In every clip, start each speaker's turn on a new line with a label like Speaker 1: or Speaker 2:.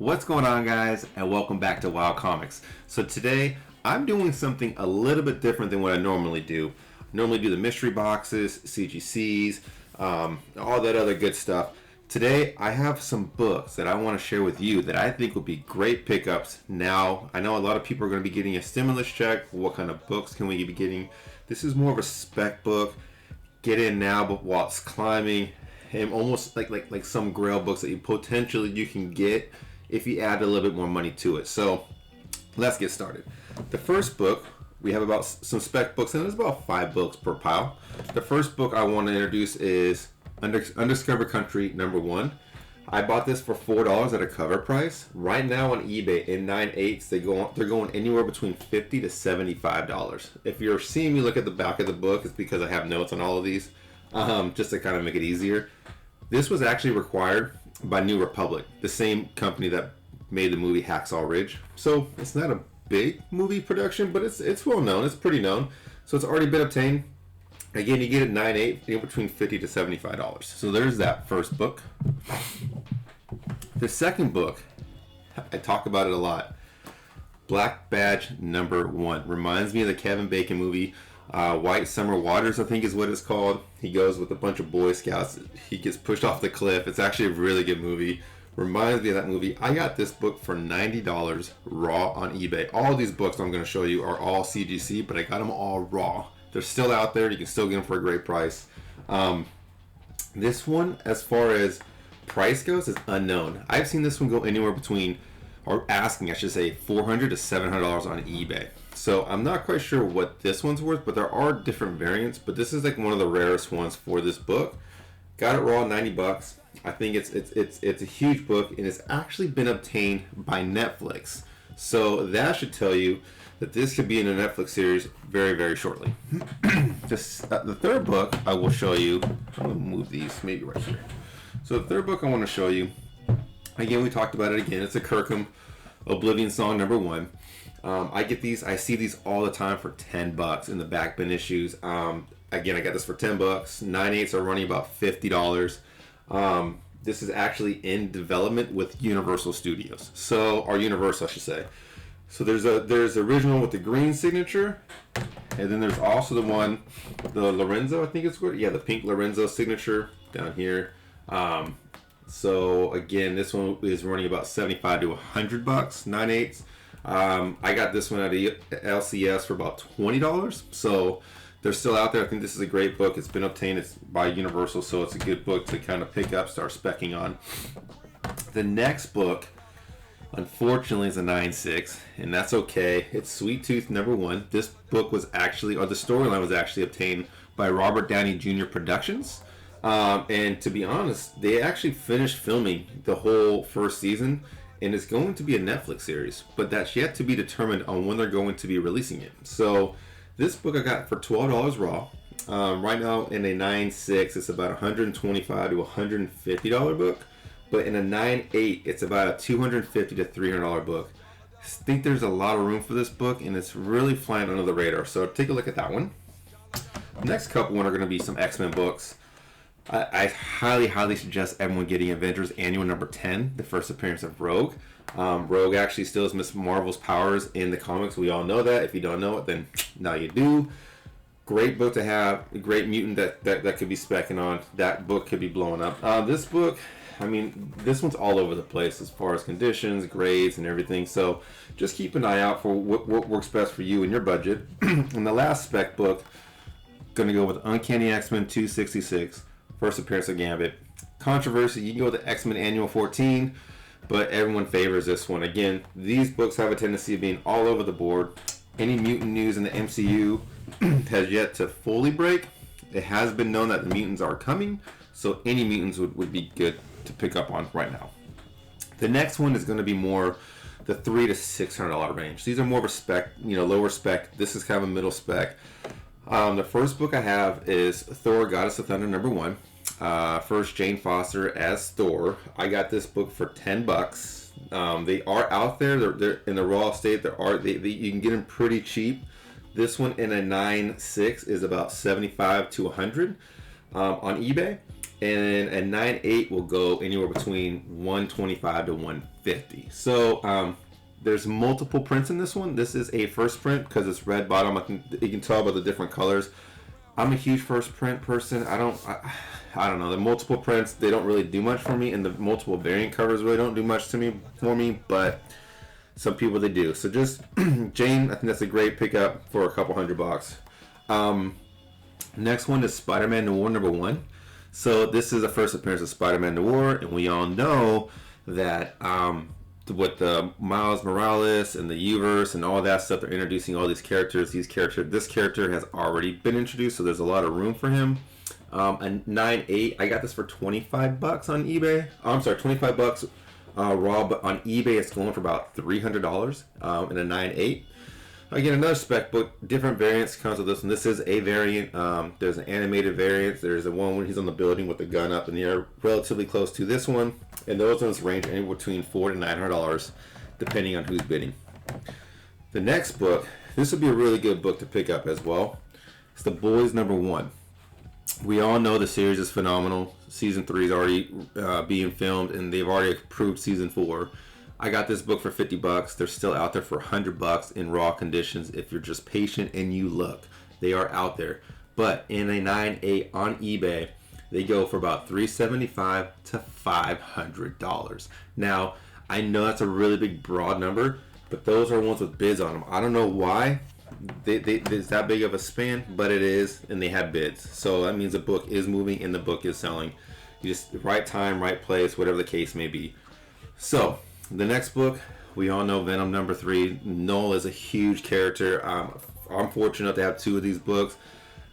Speaker 1: What's going on, guys, and welcome back to Wild Comics. So today I'm doing something a little bit different than what I normally do. I normally do the mystery boxes, CGCs, all that other good stuff. Today I have some books that I want to share with you that I think would be great pickups now. I know a lot of people are going to be getting a stimulus check. What kind of books can we be getting? This is more of a spec book. Get in now, but while it's climbing, and almost like some Grail books that you can get if you add a little bit more money to it. So let's get started. The first book, we have about some spec books, and there's about 5 books per pile. The first book I want to introduce is Undiscovered Country #1. I bought this for $4 at a cover price. Right now on eBay in 9/8, they're going anywhere between $50 to $75. If you're seeing me look at the back of the book, it's because I have notes on all of these, just to kind of make it easier. This was actually required by New Republic, the same company that made the movie Hacksaw Ridge. So it's not a big movie production, but it's well known. It's pretty known. So it's already been obtained. Again, you get it 9/8, between $50 to $75. So there's that first book. The second book, I talk about it a lot. Black Badge #1 reminds me of the Kevin Bacon movie. White Summer Waters, I think is what it's called. He goes with a bunch of Boy Scouts. He gets pushed off the cliff. It's actually a really good movie. Reminds me of that movie. I got this book for $90 raw on eBay. All these books I'm going to show you are all CGC, but I got them all raw. They're still out there. You can still get them for a great price. This one, as far as price goes, is unknown. I've seen this one go anywhere between, or asking, I should say, $400 to $700 on eBay. So I'm not quite sure what this one's worth, but there are different variants. But this is like one of the rarest ones for this book. Got it raw, $90. I think it's a huge book, and it's actually been obtained by Netflix. So that should tell you that this could be in a Netflix series very, very shortly. The third book I will show you. I'm gonna move these maybe right here. So the third book I want to show you. Again, we talked about it again. It's a Kirkham Oblivion Song #1. I get these. I see these all the time for $10 in the back bin issues. Again, I got this for $10. 9/8 are running about $50. This is actually in development with Universal Studios. So, or Universal, I should say. So there's the original with the green signature, and then there's also the one, the Lorenzo, I think it's called. Yeah, the pink Lorenzo signature down here. So again, this one is running about $75 to $100. 9/8. I got this one at LCS for about $20. So they're still out there. I think this is a great book. It's been obtained. It's by Universal, so it's a good book to kind of pick up, start specking on. The next book, unfortunately, is a 9/6, and that's okay. It's Sweet Tooth #1. This book was actually, or the storyline was actually obtained by Robert Downey Jr. Productions. And to be honest, they actually finished filming the whole first season, and it's going to be a Netflix series, but that's yet to be determined on when they're going to be releasing it. So this book I got for $12 raw. Right now in a 9/6, it's about $125 to $150 book, but in a 9/8, it's about a $250 to $300 book. I think there's a lot of room for this book, and it's really flying under the radar. So take a look at that one. The next couple are going to be some X-Men books. I highly suggest everyone getting Avengers Annual #10, the first appearance of Rogue. Rogue actually still has Miss Marvel's powers in the comics. We all know that. If you don't know it, then now you do. Great book to have. A great mutant that could be specking on. That book could be blowing up. This book, I mean, this one's all over the place as far as conditions, grades, and everything. So just keep an eye out for what works best for you and your budget. And the last spec book, going to go with Uncanny X-Men 266. First appearance of Gambit. Controversy, you can go with the X-Men Annual 14, but everyone favors this one. Again, these books have a tendency of being all over the board. Any mutant news in the MCU has yet to fully break. It has been known that the mutants are coming, so any mutants would be good to pick up on right now. The next one is going to be more the $300 to $600 range. These are more of a spec, lower spec. This is kind of a middle spec. The first book I have is Thor, Goddess of Thunder #1. First Jane Foster as Thor. I got this book for $10. They are out there. They're in the raw state. You can get them pretty cheap. This one in a 9/6 is about $75 to $100 on eBay. And a 9.8 will go anywhere between 125 to 150. So there's multiple prints in this one. This is a first print because it's red bottom. I think you can tell by the different colors. I'm a huge first print person. I don't know. The multiple prints, they don't really do much for me, and the multiple variant covers really don't do much for me. But some people they do. So just Jane, I think that's a great pickup for a couple $100. Next one is Spider-Man Noir #1. So this is the first appearance of Spider-Man Noir, and we all know that with the Miles Morales and the U-verse and all that stuff, they're introducing all these characters. This character has already been introduced, so there's a lot of room for him. A 9.8, I got this for $25 on eBay. I'm sorry, $25 raw, but on eBay it's going for about $300 in a 9.8. Again, another spec book, different variants comes with this, and this is a variant. There's an animated variant. There's a one where he's on the building with the gun up in the air, relatively close to this one, and those ones range anywhere between $400 to $900, depending on who's bidding. The next book, this would be a really good book to pick up as well. It's The Boys #1. We all know the series is phenomenal. Season 3 is already being filmed, and they've already approved Season 4. I got this book for $50. They're still out there for $100 in raw conditions. If you're just patient and you look, they are out there. But in a 9.8 on eBay, they go for about $375 to $500. Now, I know that's a really big broad number, but those are ones with bids on them. I don't know why there's that big of a span, but it is, and they have bids. So that means the book is moving and the book is selling. Just right time, right place, whatever the case may be. So the next book, we all know Venom #3. Noel is a huge character. I'm fortunate enough to have two of these books.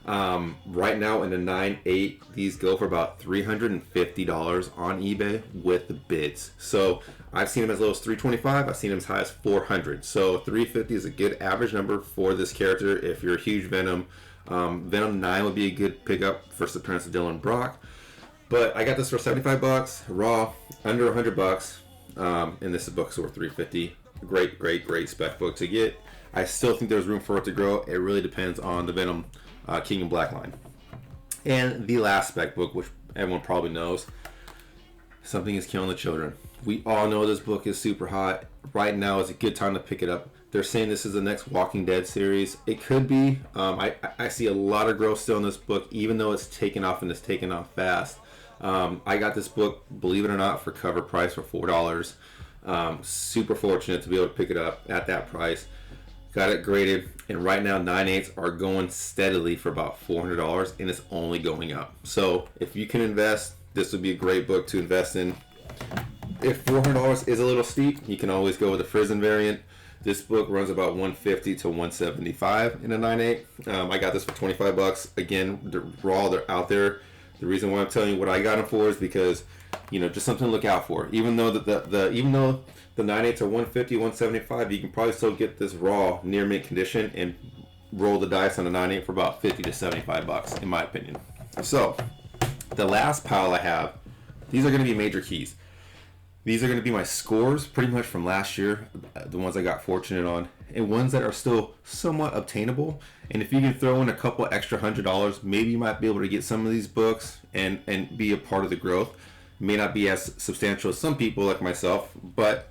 Speaker 1: Right now in the 9.8, these go for about $350 on eBay with the bids. So I've seen them as low as $325. I've seen them as high as $400. So $350 is a good average number for this character if you're a huge Venom. Venom 9 would be a good pickup. First appearance of Dylan Brock. But I got this for $75 raw, under $100. And this book's worth $350. Great spec book to get. I still think there's room for it to grow. It really depends on the Venom King in Black line. And the last spec book, which everyone probably knows, Something is Killing the Children. We all know this book is super hot. Right now is a good time to pick it up. They're saying this is the next Walking Dead series. It could be. I see a lot of growth still in this book, even though it's taken off and it's taken off fast. I got this book, believe it or not, for cover price for $4. Super fortunate to be able to pick it up at that price. Got it graded, and right now 9.8s are going steadily for about $400, and it's only going up. So if you can invest, this would be a great book to invest in. If $400 is a little steep, you can always go with the Frizzen variant. This book runs about $150 to $175 in a 9.8. I got this for $25. Again, they're raw, they're out there. The reason why I'm telling you what I got them for is because, just something to look out for. Even though the 9.8s are $150, $175, you can probably still get this raw near mint condition and roll the dice on a 9.8 for about $50 to $75, in my opinion. So, the last pile I have, these are going to be major keys. These are going to be my scores pretty much from last year, the ones I got fortunate on, and ones that are still somewhat obtainable. And if you can throw in a couple extra $100, maybe you might be able to get some of these books and be a part of the growth. It may not be as substantial as some people like myself, but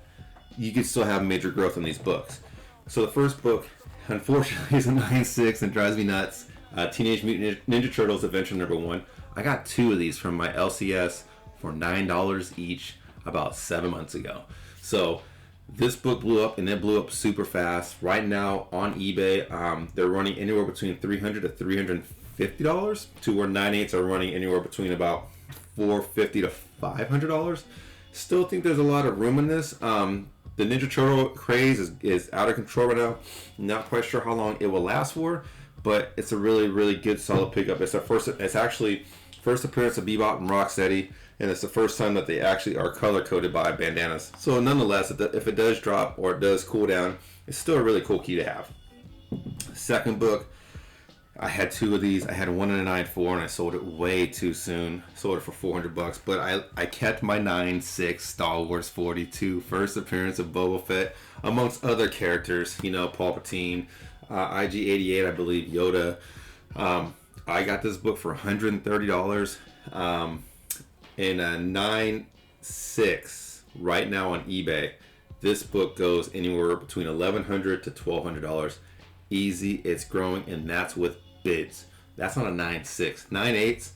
Speaker 1: you can still have major growth in these books. So the first book, unfortunately, is a 9.6 and drives me nuts. Teenage Mutant Ninja Turtles Adventure #1. I got two of these from my LCS for $9 each about 7 months ago. So this book blew up, and it blew up super fast. Right now on eBay, they're running anywhere between $300 to $350, to where 9.8s are running anywhere between about $450 to $500. Still think there's a lot of room in this. The Ninja Turtle craze is out of control right now. Not quite sure how long it will last for, but it's a really good solid pickup. It's actually first appearance of Bebop and Rocksteady, and it's the first time that they actually are color coded by bandanas. So nonetheless, if it does drop or it does cool down, it's still a really cool key to have. Second book, I had two of these. I had one in a 9.4 and I sold it way too soon. Sold it for $400, but I kept my 9.6 Star Wars 42, first appearance of Boba Fett, amongst other characters, Palpatine, IG-88, I believe, Yoda. I got this book for $130. in a 9.6 right now on eBay. This book goes anywhere between $1,100 to $1,200. Easy, it's growing, and that's with bids. That's not a 9.6. 9.8s,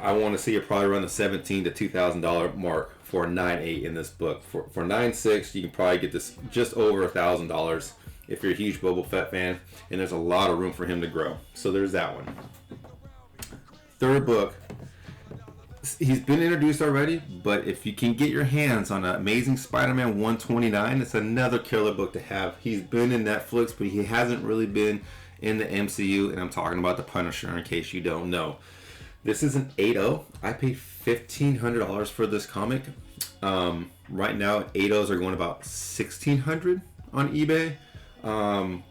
Speaker 1: I want to see it probably around the $1,700 to $2,000 mark for a 9.8 in this book. For 9.6, you can probably get this just over $1,000 if you're a huge Boba Fett fan, and there's a lot of room for him to grow. So there's that one. Third book, he's been introduced already, but if you can get your hands on Amazing Spider-Man 129, it's another killer book to have. He's been in Netflix, but he hasn't really been in the MCU, and I'm talking about the Punisher in case you don't know. This is an 8.0. I paid $1,500 for this comic. Right now, 8.0s are going about $1,600 on eBay.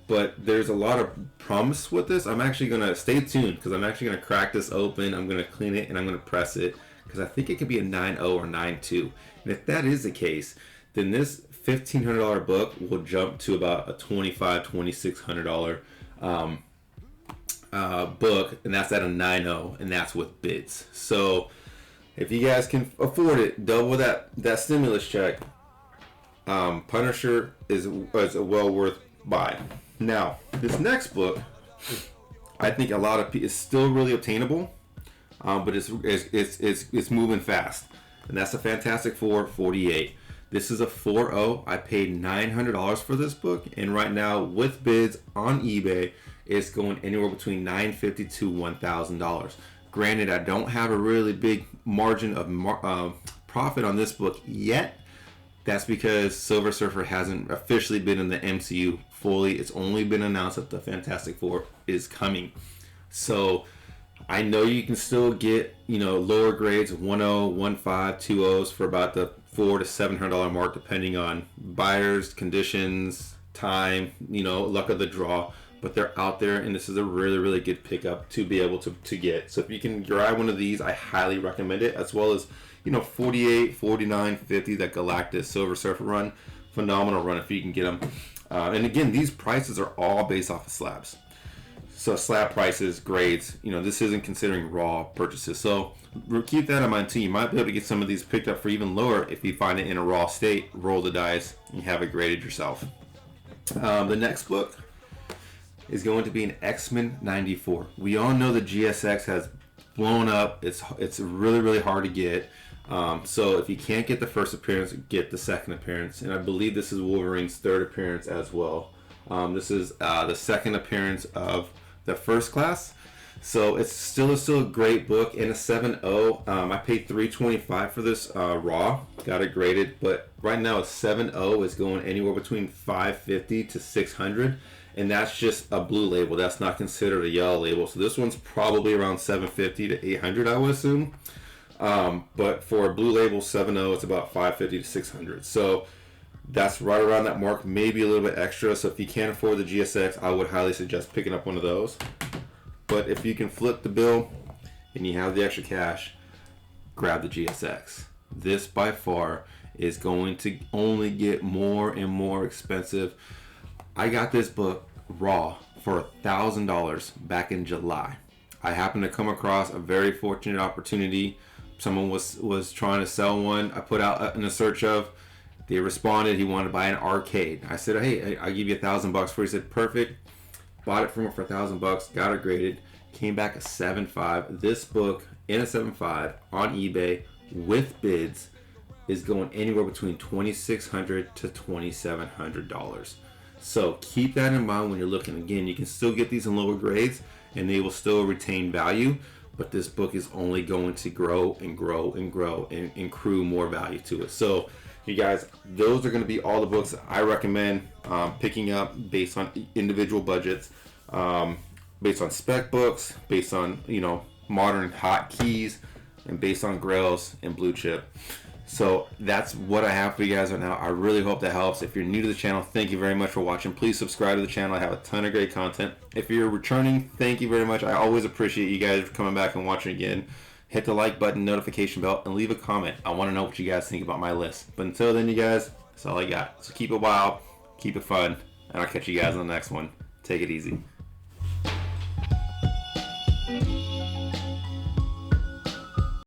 Speaker 1: But there's a lot of promise with this. I'm actually going to stay tuned because I'm actually going to crack this open. I'm going to clean it and I'm going to press it because I think it could be a 9.0 or 9.2. And if that is the case, then this $1,500 book will jump to about a $2,500, $2,600 book, and that's at a 9.0, and that's with bids. So if you guys can afford it, double that stimulus check. Punisher is a well worth buy. Now, this next book, I think a lot of people is still really obtainable, but it's moving fast, and that's a Fantastic Four 48. This is a 4.0. I paid $900 for this book, and right now with bids on eBay, it's going anywhere between $950 to $1,000. Granted, I don't have a really big margin of profit on this book yet. That's because Silver Surfer hasn't officially been in the MCU fully. It's only been announced that the Fantastic Four is coming. So I know you can still get, lower grades, 1.0, 1.5, 2.0s for about the $400 to $700 mark, depending on buyers, conditions, time, luck of the draw. But they're out there, and this is a really, really good pickup to be able to get. So if you can grab one of these, I highly recommend it, as well as 48, 49, 50, that Galactus Silver Surfer run. Phenomenal run if you can get them. And again, these prices are all based off of slabs. So slab prices, grades, this isn't considering raw purchases. So keep that in mind too. You might be able to get some of these picked up for even lower if you find it in a raw state, roll the dice, and have it graded yourself. The next book is going to be an X-Men 94. We all know the GSX has blown up. It's really, really hard to get. So if you can't get the first appearance, get the second appearance. And I believe this is Wolverine's third appearance as well. This is the second appearance of the First Class. So it's still a great book in a 7.0. I paid $325 for this raw. Got it graded. But right now a 7.0 is going anywhere between $550 to $600. And that's just a blue label. That's not considered a yellow label. So this one's probably around $750 to $800, I would assume. But for a blue label 7.0, it's about $550 to $600. So that's right around that mark, maybe a little bit extra. So if you can't afford the GSX, I would highly suggest picking up one of those. But if you can flip the bill and you have the extra cash, grab the GSX. This by far is going to only get more and more expensive. I got this book raw for $1,000 back in July. I happened to come across a very fortunate opportunity. Someone was trying to sell one. I put out in a search of. They responded. He wanted to buy an arcade. I said, "Hey, I'll give you $1,000 for it." He said, "Perfect." Bought it from him for $1,000. Got it graded. Came back a 7.5. This book in a 7.5 on eBay with bids is going anywhere between $2,600 to $2,700. So keep that in mind when you're looking. Again, you can still get these in lower grades and they will still retain value, but this book is only going to grow and grow and grow and accrue more value to it. So you guys, those are going to be all the books that I recommend picking up based on individual budgets, based on spec books, based on modern hot keys, and based on grails and blue chip. So that's what I have for you guys right now. I really hope that helps. If you're new to the channel, thank you very much for watching. Please subscribe to the channel. I have a ton of great content. If you're returning, thank you very much. I always appreciate you guys coming back and watching again. Hit the like button, notification bell, and leave a comment. I want to know what you guys think about my list. But until then, you guys, that's all I got. So keep it wild, keep it fun, and I'll catch you guys on the next one. Take it easy.